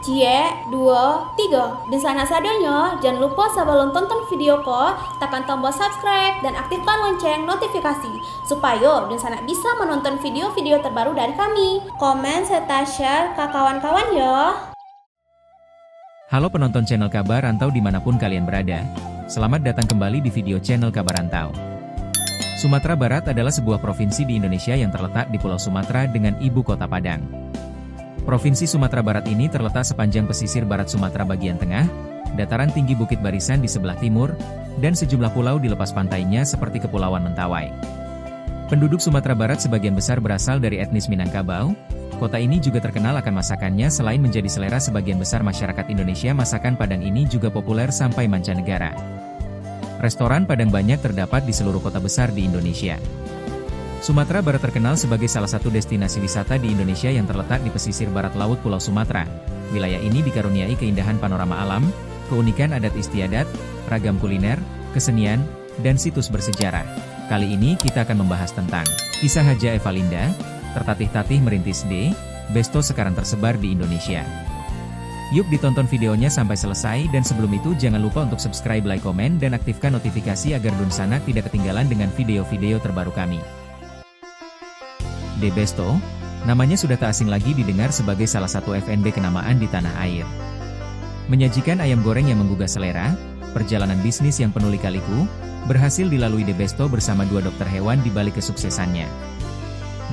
Cie, dua, tiga. Dan sana sadonya, jangan lupa sebelum tonton video ko, tekan tombol subscribe dan aktifkan lonceng notifikasi supaya dan sana bisa menonton video-video terbaru dari kami. Komen serta share ke kawan-kawan ya. Halo penonton channel Kabar Rantau dimanapun kalian berada. Selamat datang kembali di video channel Kabar Rantau. Sumatera Barat adalah sebuah provinsi di Indonesia yang terletak di Pulau Sumatera dengan ibu kota Padang. Provinsi Sumatera Barat ini terletak sepanjang pesisir barat Sumatera bagian tengah, dataran tinggi Bukit Barisan di sebelah timur, dan sejumlah pulau di lepas pantainya seperti Kepulauan Mentawai. Penduduk Sumatera Barat sebagian besar berasal dari etnis Minangkabau. Kota ini juga terkenal akan masakannya. Selain menjadi selera sebagian besar masyarakat Indonesia, masakan Padang ini juga populer sampai mancanegara. Restoran Padang banyak terdapat di seluruh kota besar di Indonesia. Sumatera Barat terkenal sebagai salah satu destinasi wisata di Indonesia yang terletak di pesisir barat laut Pulau Sumatera. Wilayah ini dikaruniai keindahan panorama alam, keunikan adat istiadat, ragam kuliner, kesenian, dan situs bersejarah. Kali ini kita akan membahas tentang kisah Haja Evalinda, tertatih-tatih merintis Besto sekarang tersebar di Indonesia. Yuk ditonton videonya sampai selesai, dan sebelum itu jangan lupa untuk subscribe, like, komen, dan aktifkan notifikasi agar Dunsana tidak ketinggalan dengan video-video terbaru kami. Besto, namanya sudah tak asing lagi didengar sebagai salah satu F&B kenamaan di tanah air. Menyajikan ayam goreng yang menggugah selera, perjalanan bisnis yang penuh lika-liku, berhasil dilalui Besto bersama dua dokter hewan di balik kesuksesannya.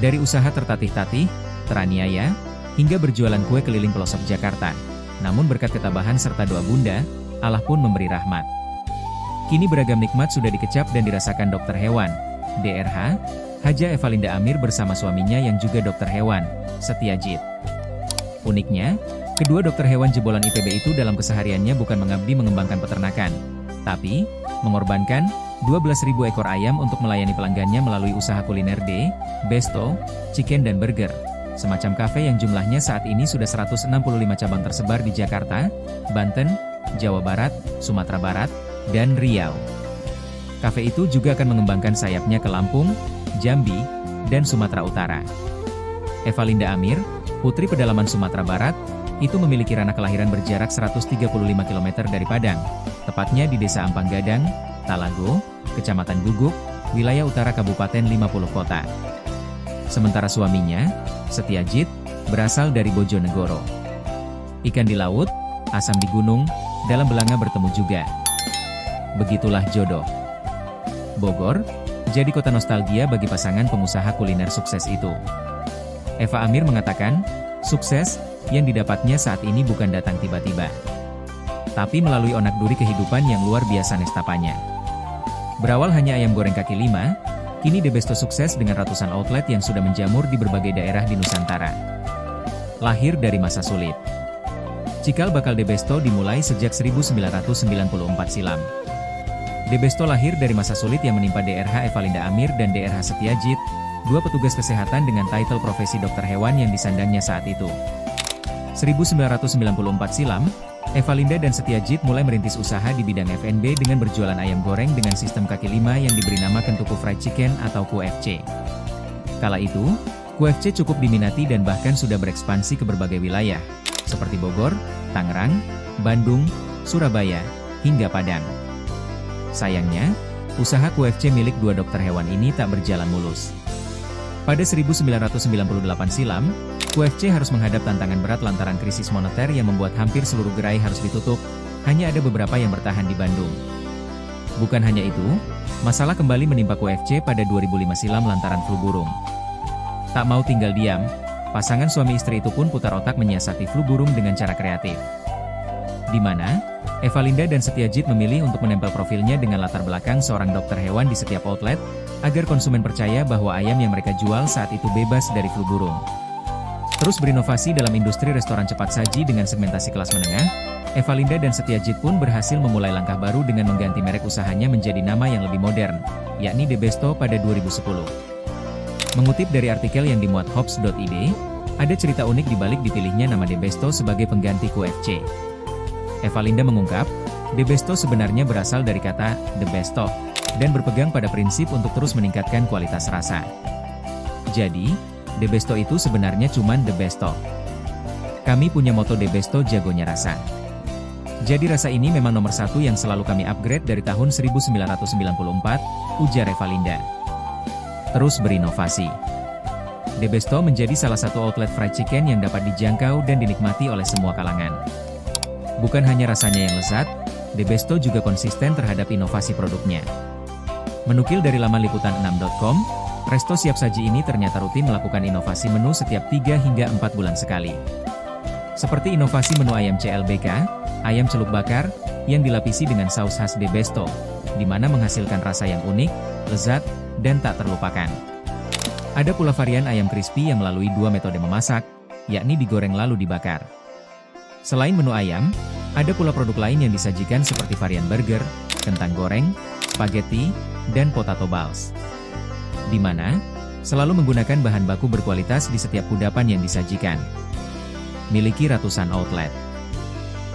Dari usaha tertatih-tatih, teraniaya, hingga berjualan kue keliling pelosok Jakarta. Namun berkat ketabahan serta doa bunda, Allah pun memberi rahmat. Kini beragam nikmat sudah dikecap dan dirasakan dokter hewan, DRH, Haja Evalinda Amir bersama suaminya yang juga dokter hewan, Setiajid. Uniknya, kedua dokter hewan jebolan IPB itu dalam kesehariannya bukan mengabdi mengembangkan peternakan, tapi mengorbankan 12.000 ekor ayam untuk melayani pelanggannya melalui usaha kuliner Besto, chicken dan burger, semacam kafe yang jumlahnya saat ini sudah 165 cabang tersebar di Jakarta, Banten, Jawa Barat, Sumatera Barat, dan Riau. Kafe itu juga akan mengembangkan sayapnya ke Lampung, Jambi, dan Sumatera Utara. Evalinda Amir, putri pedalaman Sumatera Barat, itu memiliki ranah kelahiran berjarak 135 km dari Padang, tepatnya di Desa Ampang Gadang, Talago, Kecamatan Guguk, wilayah utara Kabupaten 50 Kota. Sementara suaminya, Setiajid, berasal dari Bojonegoro. Ikan di laut, asam di gunung, dalam belanga bertemu juga. Begitulah jodoh. Bogor jadi kota nostalgia bagi pasangan pengusaha kuliner sukses itu. Eva Amir mengatakan, sukses yang didapatnya saat ini bukan datang tiba-tiba, tapi melalui onak duri kehidupan yang luar biasa nestapanya. Berawal hanya ayam goreng kaki lima, kini Besto sukses dengan ratusan outlet yang sudah menjamur di berbagai daerah di Nusantara. Lahir dari masa sulit. Cikal bakal Besto dimulai sejak 1994 silam. Besto lahir dari masa sulit yang menimpa DRH Evalinda Amir dan DRH Setiajid, dua petugas kesehatan dengan titel profesi dokter hewan yang disandangnya saat itu. 1994 silam, Evalinda dan Setiajid mulai merintis usaha di bidang F&B dengan berjualan ayam goreng dengan sistem kaki lima yang diberi nama Kentuku Fried Chicken atau KFC. Kala itu, KFC cukup diminati dan bahkan sudah berekspansi ke berbagai wilayah, seperti Bogor, Tangerang, Bandung, Surabaya, hingga Padang. Sayangnya, usaha KFC milik dua dokter hewan ini tak berjalan mulus. Pada 1998 silam, KFC harus menghadap tantangan berat lantaran krisis moneter yang membuat hampir seluruh gerai harus ditutup, hanya ada beberapa yang bertahan di Bandung. Bukan hanya itu, masalah kembali menimpa KFC pada 2005 silam lantaran flu burung. Tak mau tinggal diam, pasangan suami istri itu pun putar otak menyiasati flu burung dengan cara kreatif. Di mana Evalinda dan Setiajid memilih untuk menempel profilnya dengan latar belakang seorang dokter hewan di setiap outlet, agar konsumen percaya bahwa ayam yang mereka jual saat itu bebas dari flu burung. Terus berinovasi dalam industri restoran cepat saji dengan segmentasi kelas menengah, Evalinda dan Setiajid pun berhasil memulai langkah baru dengan mengganti merek usahanya menjadi nama yang lebih modern, yakni Besto pada 2010. Mengutip dari artikel yang dimuat hops.id, ada cerita unik di balik dipilihnya nama Besto sebagai pengganti KFC. Evalinda mengungkap, Besto sebenarnya berasal dari kata The Besto, dan berpegang pada prinsip untuk terus meningkatkan kualitas rasa. Jadi, Besto itu sebenarnya cuman Besto. Kami punya moto Debesto jagonya rasa. Jadi rasa ini memang nomor satu yang selalu kami upgrade dari tahun 1994, ujar Revalinda. Terus berinovasi. Debesto menjadi salah satu outlet fried chicken yang dapat dijangkau dan dinikmati oleh semua kalangan. Bukan hanya rasanya yang lezat, Debesto juga konsisten terhadap inovasi produknya. Menukil dari laman liputan6.com, resto siap saji ini ternyata rutin melakukan inovasi menu setiap 3 hingga 4 bulan sekali. Seperti inovasi menu ayam CLBK, ayam celup bakar, yang dilapisi dengan saus khas Debesto, di mana menghasilkan rasa yang unik, lezat, dan tak terlupakan. Ada pula varian ayam crispy yang melalui 2 metode memasak, yakni digoreng lalu dibakar. Selain menu ayam, ada pula produk lain yang disajikan seperti varian burger, kentang goreng, spaghetti, dan potato balls. Di mana, selalu menggunakan bahan baku berkualitas di setiap kudapan yang disajikan. Miliki ratusan outlet.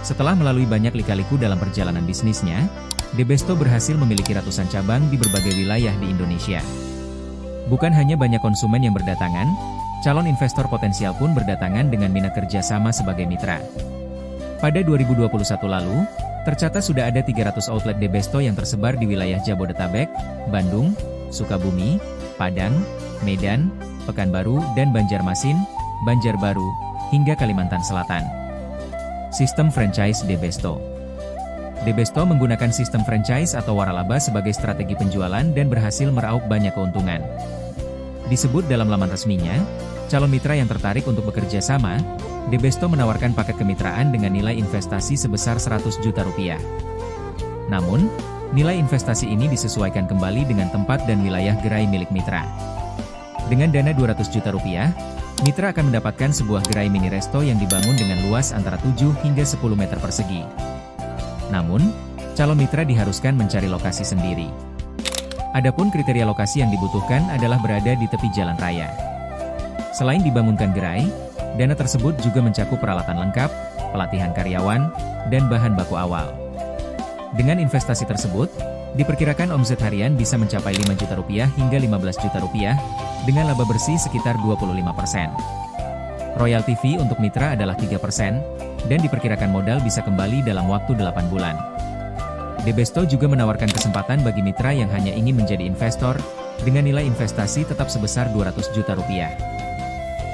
Setelah melalui banyak lika-liku dalam perjalanan bisnisnya, Debesto berhasil memiliki ratusan cabang di berbagai wilayah di Indonesia. Bukan hanya banyak konsumen yang berdatangan, calon investor potensial pun berdatangan dengan minat kerjasama sebagai mitra. Pada 2021 lalu, tercatat sudah ada 300 outlet Debesto yang tersebar di wilayah Jabodetabek, Bandung, Sukabumi, Padang, Medan, Pekanbaru, dan Banjarmasin, Banjarbaru, hingga Kalimantan Selatan. Sistem franchise Debesto. Debesto menggunakan sistem franchise atau waralaba sebagai strategi penjualan dan berhasil meraup banyak keuntungan. Disebut dalam laman resminya, calon mitra yang tertarik untuk bekerja sama, Debesto menawarkan paket kemitraan dengan nilai investasi sebesar 100 juta rupiah. Namun, nilai investasi ini disesuaikan kembali dengan tempat dan wilayah gerai milik mitra. Dengan dana 200 juta rupiah, mitra akan mendapatkan sebuah gerai mini resto yang dibangun dengan luas antara 7 hingga 10 meter persegi. Namun, calon mitra diharuskan mencari lokasi sendiri. Adapun kriteria lokasi yang dibutuhkan adalah berada di tepi jalan raya. Selain dibangunkan gerai, dana tersebut juga mencakup peralatan lengkap, pelatihan karyawan, dan bahan baku awal. Dengan investasi tersebut, diperkirakan omset harian bisa mencapai 5 juta rupiah hingga 15 juta rupiah, dengan laba bersih sekitar 25%. Royalti fee untuk mitra adalah 3%, dan diperkirakan modal bisa kembali dalam waktu 8 bulan. Debesto juga menawarkan kesempatan bagi mitra yang hanya ingin menjadi investor, dengan nilai investasi tetap sebesar 200 juta rupiah.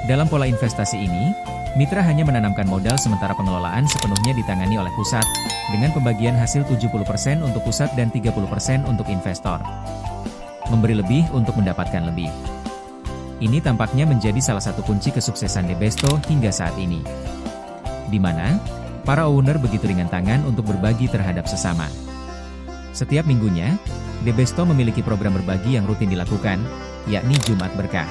Dalam pola investasi ini, mitra hanya menanamkan modal sementara pengelolaan sepenuhnya ditangani oleh pusat, dengan pembagian hasil 70% untuk pusat dan 30% untuk investor. Memberi lebih untuk mendapatkan lebih. Ini tampaknya menjadi salah satu kunci kesuksesan Debesto hingga saat ini. Di mana, para owner begitu ringan tangan untuk berbagi terhadap sesama. Setiap minggunya, Debesto memiliki program berbagi yang rutin dilakukan, yakni Jumat Berkah.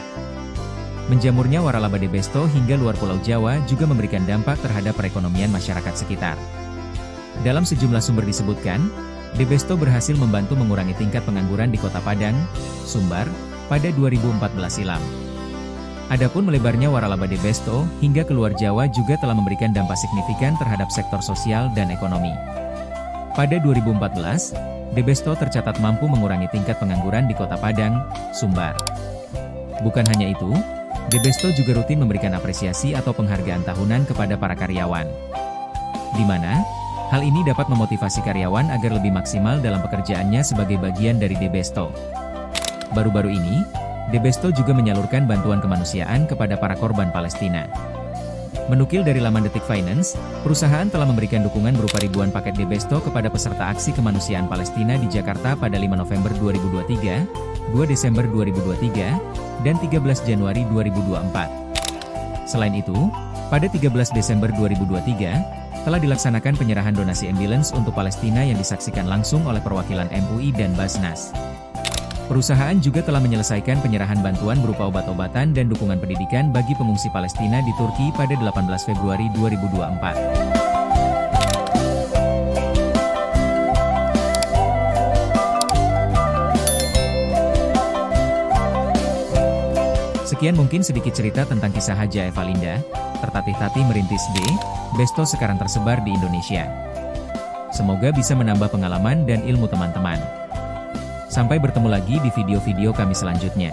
Menjamurnya waralaba Debesto hingga luar Pulau Jawa juga memberikan dampak terhadap perekonomian masyarakat sekitar. Dalam sejumlah sumber disebutkan, Debesto berhasil membantu mengurangi tingkat pengangguran di Kota Padang, Sumbar, pada 2014 silam. Adapun melebarnya waralaba Debesto hingga keluar Jawa juga telah memberikan dampak signifikan terhadap sektor sosial dan ekonomi. Pada 2014, Debesto tercatat mampu mengurangi tingkat pengangguran di Kota Padang, Sumbar. Bukan hanya itu, Debesto juga rutin memberikan apresiasi atau penghargaan tahunan kepada para karyawan. Di mana, hal ini dapat memotivasi karyawan agar lebih maksimal dalam pekerjaannya sebagai bagian dari Debesto. Baru-baru ini, Debesto juga menyalurkan bantuan kemanusiaan kepada para korban Palestina. Menukil dari laman Detik Finance, perusahaan telah memberikan dukungan berupa ribuan paket Debesto kepada peserta aksi kemanusiaan Palestina di Jakarta pada 5 November 2023, 2 Desember 2023, dan 13 Januari 2024. Selain itu, pada 13 Desember 2023, telah dilaksanakan penyerahan donasi ambulans untuk Palestina yang disaksikan langsung oleh perwakilan MUI dan Basnas. Perusahaan juga telah menyelesaikan penyerahan bantuan berupa obat-obatan dan dukungan pendidikan bagi pengungsi Palestina di Turki pada 18 Februari 2024. Sekian mungkin sedikit cerita tentang kisah Haja Revalinda, tertatih-tatih merintis Debesto sekarang tersebar di Indonesia. Semoga bisa menambah pengalaman dan ilmu teman-teman. Sampai bertemu lagi di video-video kami selanjutnya.